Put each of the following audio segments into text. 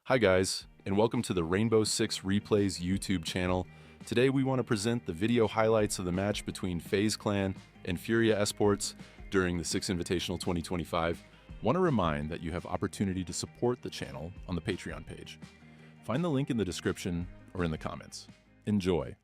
Hi guys, and welcome to the Rainbow Six Replays YouTube channel. Today we want to present the video highlights of the match between FaZe Clan and Furia Esports during the Six Invitational 2025. Want to remind that you have opportunity to support the channel on the Patreon page. Find the link in the description or in the comments. Enjoy.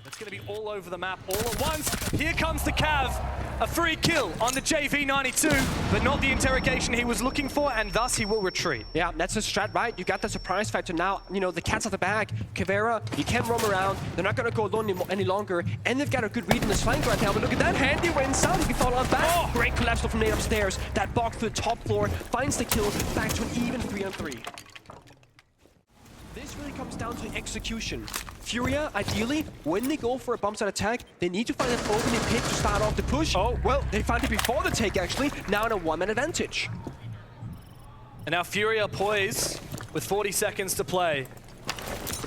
That's going to be all over the map all at once. Here comes the Cav. A free kill on the JV92, but not the interrogation he was looking for, and thus he will retreat. Yeah, that's a strat, right? You got the surprise factor now. You know, the cat's out the bag. Caveira, you can't roam around. They're not going to go alone any longer, and they've got a good read in this flank right now. But look at that, Handy wins out. He can fall on back. Oh! Great collapse from Nate upstairs. That bog through the top floor finds the kill, back to an even 3-on-3. This really comes down to execution. Furia, ideally, when they go for a bomb site attack, they need to find an opening pit to start off the push. Oh, well, they found it before the take, actually. Now in a one-man advantage. And now Furia poised with 40 seconds to play.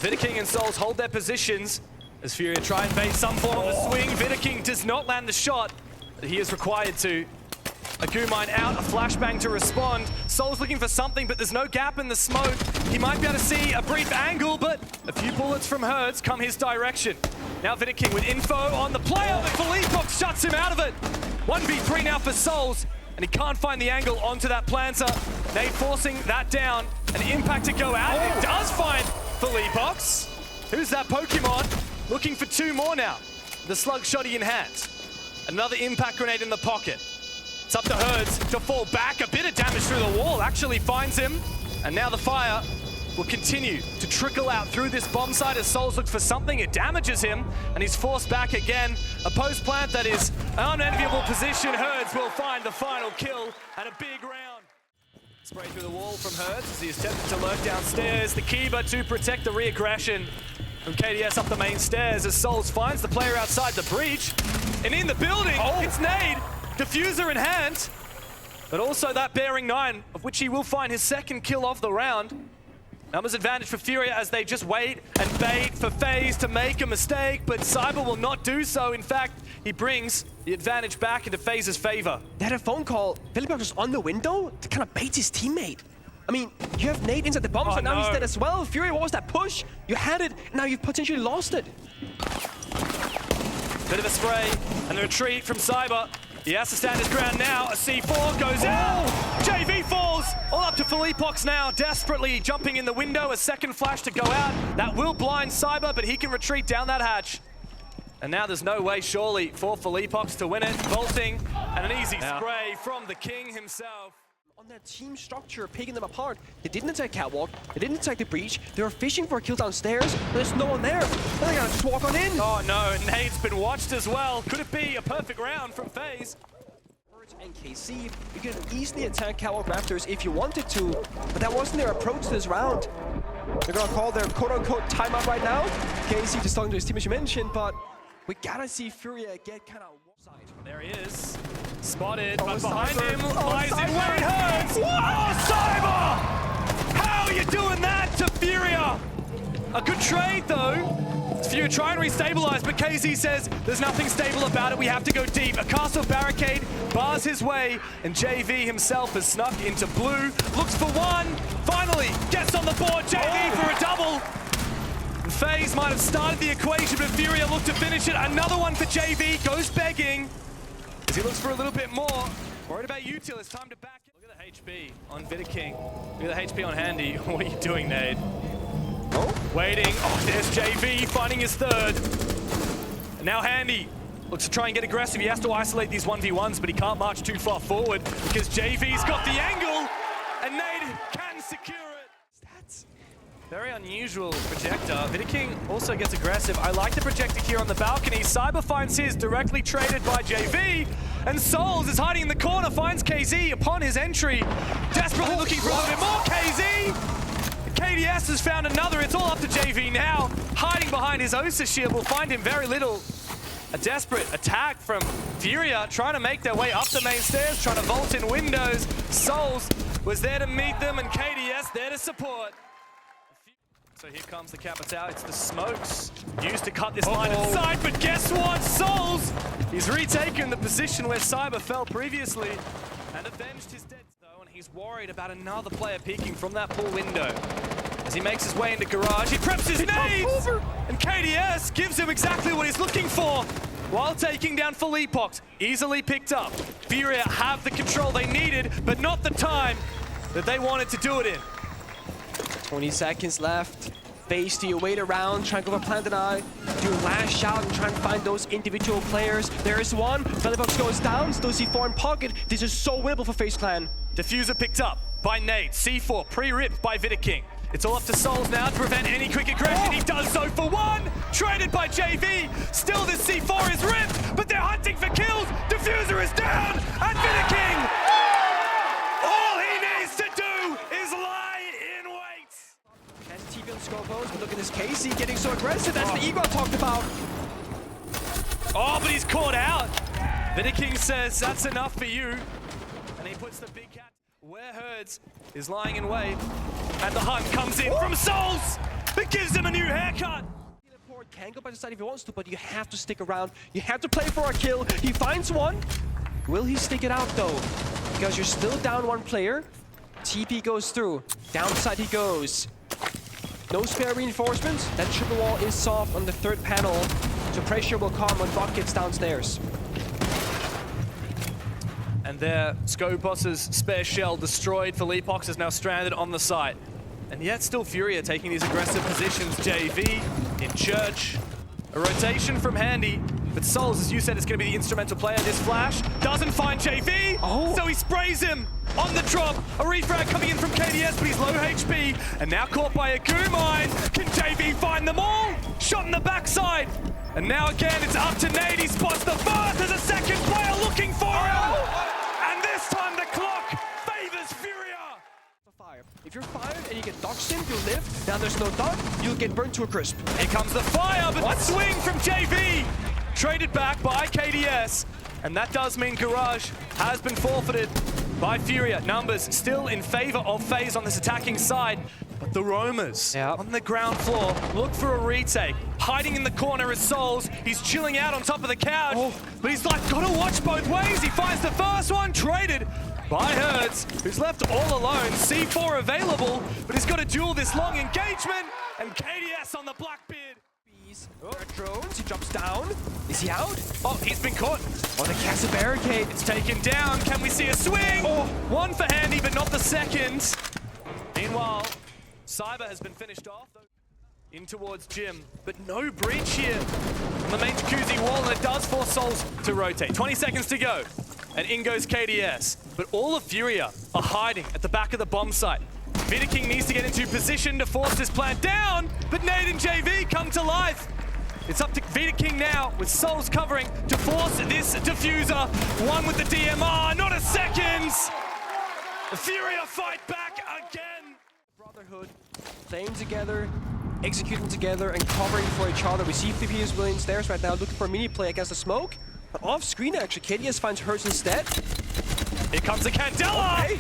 Vidaking and Souls hold their positions as Furia try and bait some form of a swing. Vidaking does not land the shot that he is required to. A goo mine out, a flashbang to respond. Soul's looking for something, but there's no gap in the smoke. He might be able to see a brief angle, but a few bullets from Herds come his direction. Now Vidaking with info on the player, but Philippe shuts him out of it. 1v3 now for Souls, and he can't find the angle onto that planter. Nate forcing that down, an impact to go out. It does find Philippe. Who's that Pokemon? Looking for two more now. The slug shotty in hand. Another impact grenade in the pocket. It's up to Herds to fall back. A bit of damage through the wall actually finds him. And now the fire will continue to trickle out through this bomb site as Souls looks for something. It damages him, and he's forced back again. A post plant that is an unenviable position. Herds will find the final kill and a big round. Spray through the wall from Herds as he is tempted to lurk downstairs. The Kiba to protect the reaggression from KDS up the main stairs as Souls finds the player outside the breach. And in the building, it's Nade. Diffuser in hand, but also that bearing 9, of which he will find his second kill of the round. Numbers advantage for Furia as they just wait and bait for FaZe to make a mistake, but Cyber will not do so. In fact, he brings the advantage back into FaZe's favor. They had a phone call. Philippe was on the window to kind of bait his teammate. I mean, you have Nate inside the bomb, so now he's dead as well. Furia, what was that push? You had it, now you've potentially lost it. Bit of a spray and the retreat from Cyber. He has to stand his ground now. A C4 goes out. JV falls. All up to Philippe now, desperately jumping in the window. A second flash to go out. That will blind Cyber, but he can retreat down that hatch. And now there's no way, surely, for Philippe to win it. Vaulting and an easy spray from the king himself. On that team structure, picking them apart. They didn't attack Catwalk, they didn't attack the breach, they were fishing for a kill downstairs, but there's no one there. They're gonna just walk on in. Oh no, Nade's been watched as well. Could it be a perfect round from FaZe? And KC, you can easily attack Catwalk Raptors if you wanted to, but that wasn't their approach to this round. They're gonna call their quote-unquote timeout right now. KC just talking to his team as you mentioned, but we gotta see Furia get kind of side. There he is. Spotted, but behind him lies in Wade Herds. Whoa, Cyber! How are you doing that to Furia? A good trade, though. Furia try and restabilize, but KZ says there's nothing stable about it. We have to go deep. A castle barricade bars his way, and JV himself has snuck into blue. Looks for one. Finally gets on the board. JV for a double. FaZe might have started the equation, but Furia looked to finish it. Another one for JV. Goes begging. As he looks for a little bit more. Worried about util, it's time to back it. Look at the HP on Vidaking. Look at the HP on Handy. What are you doing, Nade? Waiting. Oh, there's JV finding his third. And now Handy looks to try and get aggressive. He has to isolate these 1v1s, but he can't march too far forward because JV's got the angle and Nade can secure it. Stats. Very unusual projector. Vidaking also gets aggressive. I like the projector here on the balcony. Cyber finds his directly traded by JV. And Souls is hiding in the corner, finds KZ upon his entry. Desperately looking for a little bit more. KZ! KDS has found another. It's all up to JV now. Hiding behind his Osa shield will find him very little. A desperate attack from Furia, trying to make their way up the main stairs, trying to vault in windows. Souls was there to meet them, and KDS there to support. So here comes the Capital. It's the smokes used to cut this line inside, but guess what? Souls! He's retaken the position where Cyber fell previously and avenged his death, though, and he He's worried about another player peeking from that pool window. As he makes his way into garage, he preps his nades! And KDS gives him exactly what he's looking for while taking down Felipox. Easily picked up. Furia have the control they needed, but not the time that they wanted to do it in. 20 seconds left. FaZe, do you wait around, try and go for Planted Eye, do a last shot and try and find those individual players? There is one, Felipox goes down, still C4 in pocket. This is so winnable for FaZe Clan. Diffuser picked up by Nate. C4 pre-ripped by Vidaking. It's all up to Souls now to prevent any quick aggression. He does so for one. Traded by JV. Still this C4 is ripped, but they're hunting for kills. Diffuser is down, and Vidaking, all he needs to do is lie in wait. That's TV on Scopos, but look at this Casey getting so aggressive. That's the ego I talked about. Oh, but he's caught out. Vidaking says, that's enough for you. And he puts the big cat where Herds is lying in wait. And the hunt comes in from Souls. It gives him a new haircut. Can go by the side if he wants to, but you have to stick around. You have to play for a kill. He finds one. Will he stick it out though? Because you're still down one player. TP goes through. Downside he goes. No spare reinforcements. That triple wall is soft on the third panel. So pressure will come when Buck gets downstairs. And there, Scopos' spare shell destroyed. Felipox is now stranded on the site. And yet still Furia taking these aggressive positions. JV in church. A rotation from Handy. But Souls, as you said, is going to be the instrumental player. This flash doesn't find JV. So he sprays him on the drop. A refrag coming in from KDS, but he's low HP. And now caught by a goo mine. Can JV find them all? Shot in the backside. And now again, it's up to Nate. He spots the first. There's a second player looking for him. And this time the clock favors Furia. If you're fired and you get docked in, you'll live. Now there's no dock, you'll get burnt to a crisp. Here comes the fire, but the swing from JV. Traded back by KDS. And that does mean Garage has been forfeited by Furia. Numbers still in favor of FaZe on this attacking side. But the roamers on the ground floor look for a retake. Hiding in the corner is Souls. He's chilling out on top of the couch. But he's like, gotta watch both ways. He finds the first one, traded by Herds, who's left all alone. C4 available, but he's got to duel this long engagement. And KDS on the Blackbeard. Drones, he drops down. Is he out? Oh, he's been caught. Oh, the castle barricade. It's taken down. Can we see a swing? One for Handy, but not the second. Meanwhile, Cyber has been finished off. In towards Jim, but no breach here on the main jacuzzi wall, and it does force Souls to rotate. 20 seconds to go, and in goes KDS. But all of Furia are hiding at the back of the bomb site. Vidaking needs to get into position to force this plant down, but Nate and JV come to life. It's up to Vidaking now, with Souls covering, to force this diffuser. One with the DMR, not a second! The Furia fight back again! Brotherhood, playing together, executing together, and covering for each other. We see FlippyUs is willing stairs right now, looking for a mini play against the smoke. But off screen, actually, KDS finds Hertz instead. Here comes the Candela!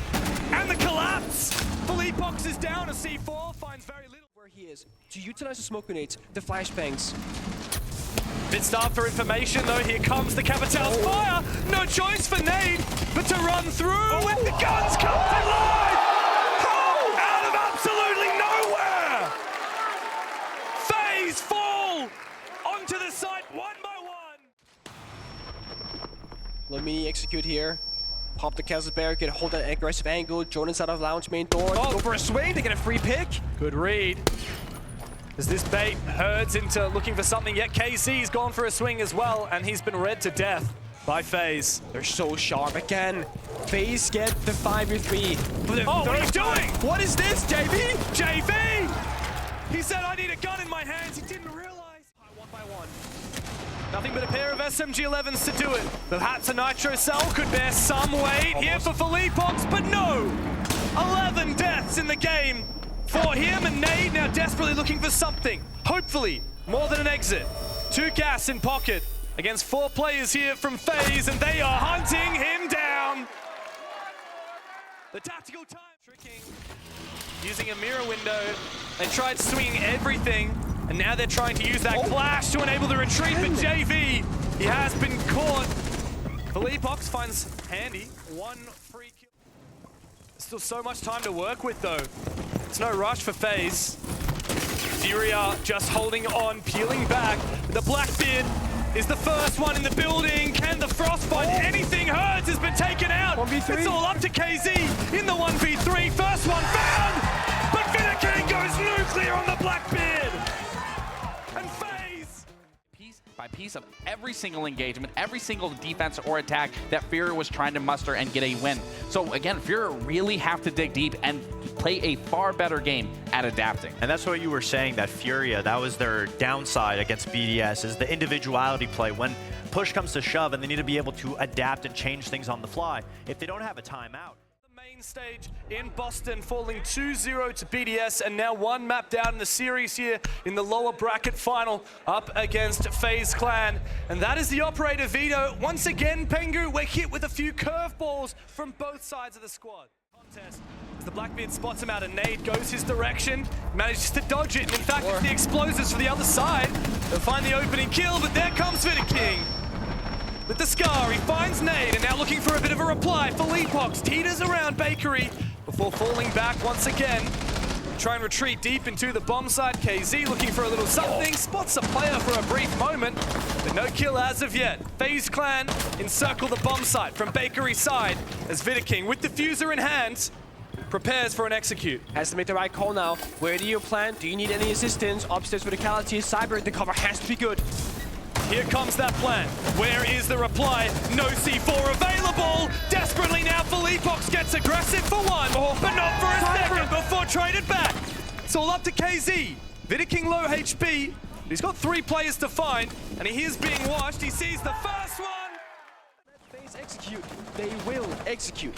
And the collapse! Felipox is down, a C4 finds very little. Where he is, to utilize the smoke grenades, the flashbangs. Bit starved for information though, here comes the Capital's fire! No choice for Nate, but to run through with the guns come to life! Out of absolutely nowhere! FaZe fall onto the site one by one! Let me execute here. Pop the castle barricade, hold that aggressive angle, join inside of lounge main door, go for a swing to get a free pick. Good read. As this bait herds into looking for something, yet KC's gone for a swing as well, and he's been read to death by FaZe. They're so sharp again. FaZe get the 5v3. Oh, what are you doing? What is this, JV? JV! He said, I need a gun in my hands. He didn't realize. One by one. Nothing but a pair of SMG-11s to do it. Perhaps a Nitro Cell could bear some weight here for Felipox, but no! 11 deaths in the game for him, and Nade now desperately looking for something. Hopefully, more than an exit. 2 gas in pocket against 4 players here from FaZe, and they are hunting him down. The tactical time. Tricking, using a mirror window. They tried swinging everything, and now they're trying to use that flash to enable the retreat, but JV, he has been caught. Felipox finds Handy, 1 free kill. Still so much time to work with, though. It's no rush for FaZe. Furia just holding on, peeling back. The Blackbeard is the first one in the building. Can the Frost find anything? Herds has been taken out. 1v3. It's all up to KZ in the 1v3. First one found, but Vidaking goes nuclear on the Blackbeard. And FaZe. Piece by piece of every single engagement, every single defense or attack that Furia was trying to muster and get a win. So again, Furia really have to dig deep and play a far better game at adapting. And that's what you were saying, that Furia, that was their downside against BDS, is the individuality play. When push comes to shove and they need to be able to adapt and change things on the fly, if they don't have a timeout. The main stage in Boston falling 2-0 to BDS, and now one map down in the series here in the lower bracket final up against FaZe Clan. And that is the operator veto. Once again, Pengu, we're hit with a few curveballs from both sides of the squad. Contest. As the Blackbeard spots him out, a nade goes his direction, manages to dodge it, and in fact it's the explosives for the other side. They'll find the opening kill, but there comes Vidaking. With the Scar, he finds nade, and now looking for a bit of a reply. Felipox teeters around Bakery before falling back once again. Try and retreat deep into the bomb side. KZ looking for a little something, spots a player for a brief moment, but no kill as of yet. FaZe Clan encircle the bomb site from Bakery's side as Vidaking, with diffuser in hand, prepares for an execute. Has to make the right call now. Where do you plan? Do you need any assistance? Upstairs verticality, Cyber, the cover has to be good. Here comes that plan. Where is the reply? No C4 available. Desperately now, Felipox gets aggressive for one, but not for a second before traded back. It's all up to KZ. Vidaking low HP. He's got 3 players to find, and he is being watched. He sees the first one. Let FaZe execute. They will execute.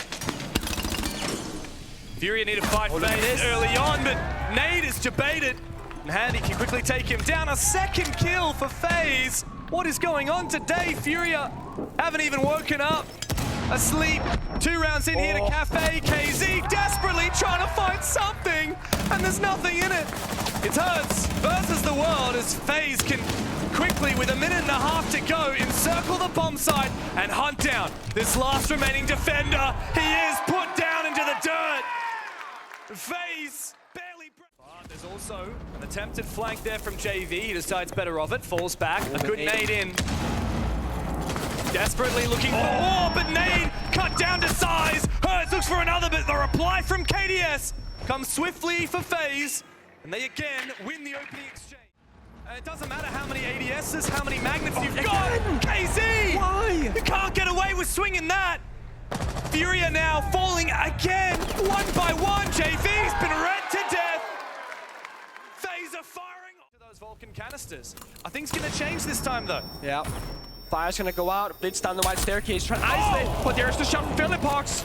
Furia need to fight FaZe early on, but nade is debated. And Handy can quickly take him down. A second kill for FaZe. What is going on today? Furia haven't even woken up. Asleep. 2 rounds in here to Cafe. KZ desperately trying to find something, and there's nothing in it. It's Hertz versus the world as FaZe can quickly, with a minute and a half to go, encircle the bomb site and hunt down this last remaining defender. He is put down into the dirt. FaZe barely... There's also an attempted flank there from JV. He decides better of it, falls back. A good nade in. Desperately looking for more, but nade cut down to size. Hertz looks for another, but the reply from KDS comes swiftly for FaZe, and they again win the opening exchange. And it doesn't matter how many ADSs, how many magnets you've got. KZ! Why? You can't get away with swinging that. Furia now falling again, one by one. JV's been read to death. FaZe are firing to those Vulcan canisters. I think it's gonna change this time though. Yeah. Fire's gonna go out, blitz down the wide staircase, trying to isolate, but there's the shot from Felipox.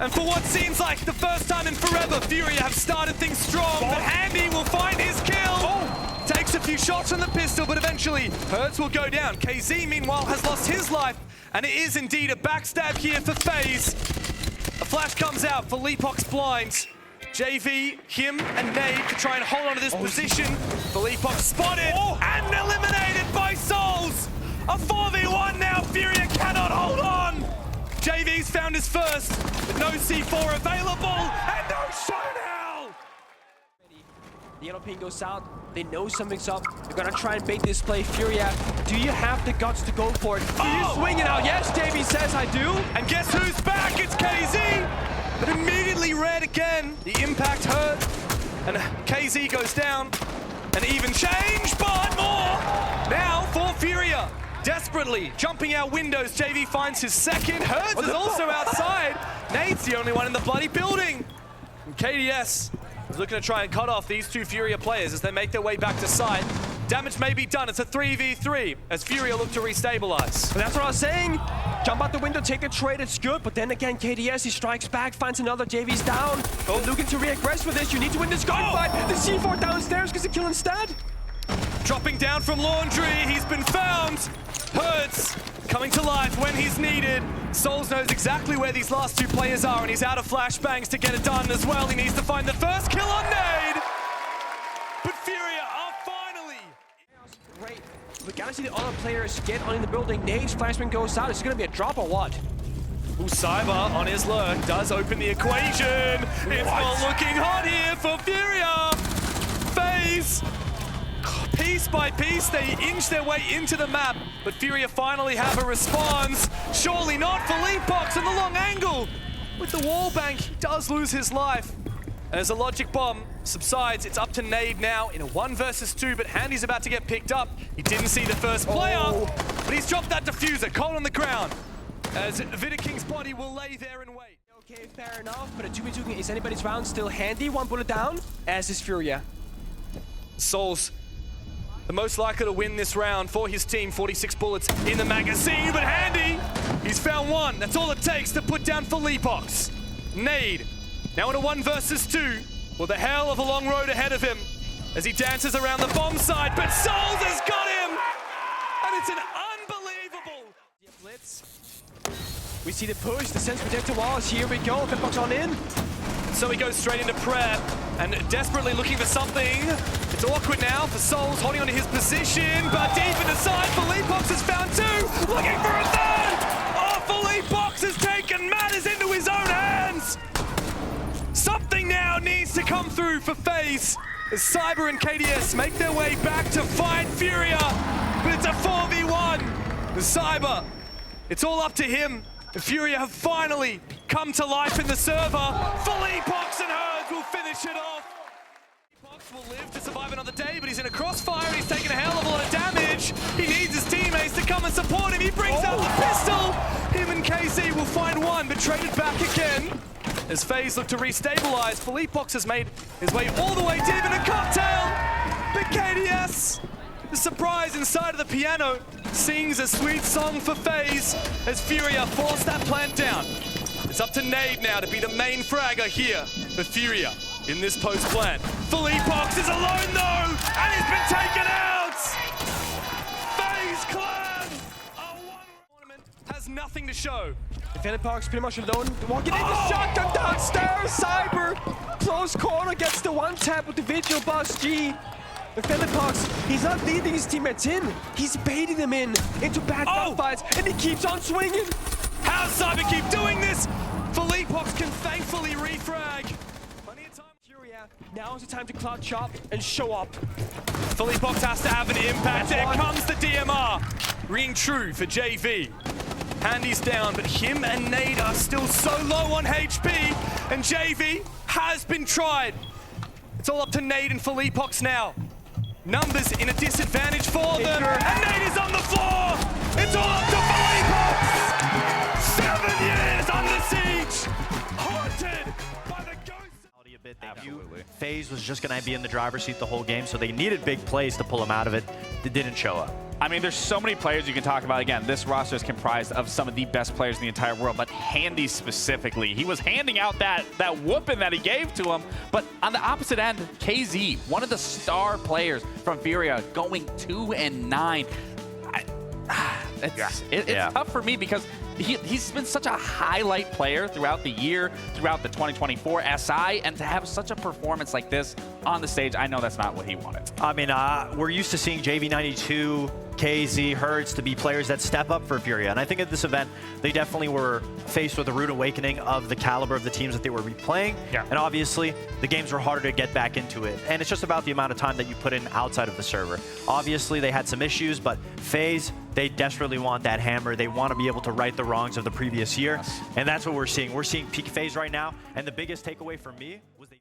And for what seems like the first time in forever, Furia have started things strong, but Handy will find his kill. Takes a few shots on the pistol, but eventually Hertz will go down. KZ, meanwhile, has lost his life, and it is indeed a backstab here for FaZe. A flash comes out, Felipox blinds. JV, him, and Nade to try and hold on to this position. Felipox spotted and eliminated by Souls. A 4v1 now, Furia cannot hold on. JV's found his first, but no C4 available, and no show now. The yellow ping goes out. They know something's up. They're gonna try and bait this play. Furia, do you have the guts to go for it? Do you swing it out? Yes, JV says I do. And guess who's back? It's KZ. But immediately red again. The impact hurt. And KZ goes down. An even change, but more. Now for Furia. Desperately jumping out windows. JV finds his second. Hertz is also outside. Nate's the only one in the bloody building. And KDS is looking to try and cut off these 2 Furia players as they make their way back to side. Damage may be done. It's a 3v3 as Furia look to restabilize. But that's what I was saying. Jump out the window, take the trade, it's good. But then again, KDS, he strikes back, finds another. JV's down. Looking to reaggress with this. You need to win this gunfight. The C4 downstairs gets a kill instead. Dropping down from Laundry. He's been found. Hertz coming to life when he's needed. Souls knows exactly where these last 2 players are, and he's out of flashbangs to get it done as well. He needs to find the first kill on Nade. But Furia are finally... Great. We gotta see the other players get on in the building. Nade's flashbang goes out. Is it gonna be a drop or what? Cyber on his lurk does open the equation. It's not looking hot here for Furia. FaZe, piece by piece, they inch their way into the map, but Furia finally have a response. Surely not for Leapbox in the long angle. With the wall bank, he does lose his life. And as the logic bomb subsides, it's up to Nade now in a 1 versus 2, but Handy's about to get picked up. He didn't see the first player, but he's dropped that diffuser, cold on the ground. As Vidaking's body will lay there and wait. Okay, fair enough, but a 2v2 is anybody's round. Still Handy, 1 bullet down, as is Furia. Souls, the most likely to win this round for his team. 46 bullets in the magazine, but Handy, he's found one. That's all it takes to put down for Leapbox. Nade, now in a 1 versus 2, with a hell of a long road ahead of him as he dances around the bomb site, but Souls has got him! And it's an unbelievable blitz. We see the push, the sense protector walls. Here we go, FaZe on in. So he goes straight into prep and desperately looking for something. It's awkward now for Souls holding onto his position, but deep in the side, Leapbox has found 2, looking for a third! Oh, Leapbox has taken matters into his own hands! Something now needs to come through for FaZe as Cyber and KDS make their way back to fight Furia, but it's a 4v1. The Cyber, it's all up to him. The Furia have finally come to life in the server. Leapbox and Herds will finish it off. Leapbox will live to survive another day, but he's in a crossfire and he's taking a hell of a lot of damage. He needs his teammates to come and support him. He brings out the pistol. Him and KZ will find one, but traded back again. As FaZe look to restabilize, Leapbox has made his way all the way deep in a cocktail. But KDS, the surprise inside of the piano, sings a sweet song for FaZe as Furia force that plant down. It's up to Nade now to be the main fragger here for Furia in this post plant. Leapbox is alone though, and he's been taken out! FaZe clan, a one tournament has nothing to show. Leapbox pretty much alone. Walking in the shotgun downstairs. Cyber, close corner, gets the 1 tap with the visual bus G. Leapbox, he's not leading his teammates in. He's baiting them into bad fights, and he keeps on swinging. How does Cyber keep doing this? Leapbox can thankfully refrag. Plenty of time. Furia, now is the time to clutch up and show up. Leapbox has to have an impact. There comes the DMR. Ring true for JV. Handy's down, but him and Nade are still so low on HP, and JV has been tried. It's all up to Nade and Leapbox now. Numbers in a disadvantage for them, and Nade is on the floor! It's all up to Leapbox! 7 years under siege! Haunted by the ghost! Absolutely. FaZe was just going to be in the driver's seat the whole game, so they needed big plays to pull him out of it. They didn't show up. I mean, there's so many players you can talk about. Again, this roster is comprised of some of the best players in the entire world, but Handy specifically. He was handing out that whooping that he gave to him, but on the opposite end, KZ, one of the star players from Furia, going 2-9. It's tough for me because he's been such a highlight player throughout the year, throughout the 2024 SI, and to have such a performance like this on the stage, I know that's not what he wanted. I mean, we're used to seeing JV92, KZ, Hertz to be players that step up for Furia. And I think at this event, they definitely were faced with a rude awakening of the caliber of the teams that they were replaying. Yeah. And obviously, the games were harder to get back into it. And it's just about the amount of time that you put in outside of the server. Obviously, they had some issues, but FaZe, they desperately want that hammer. They want to be able to right the wrongs of the previous year. And that's what we're seeing. We're seeing peak FaZe right now. And the biggest takeaway for me was they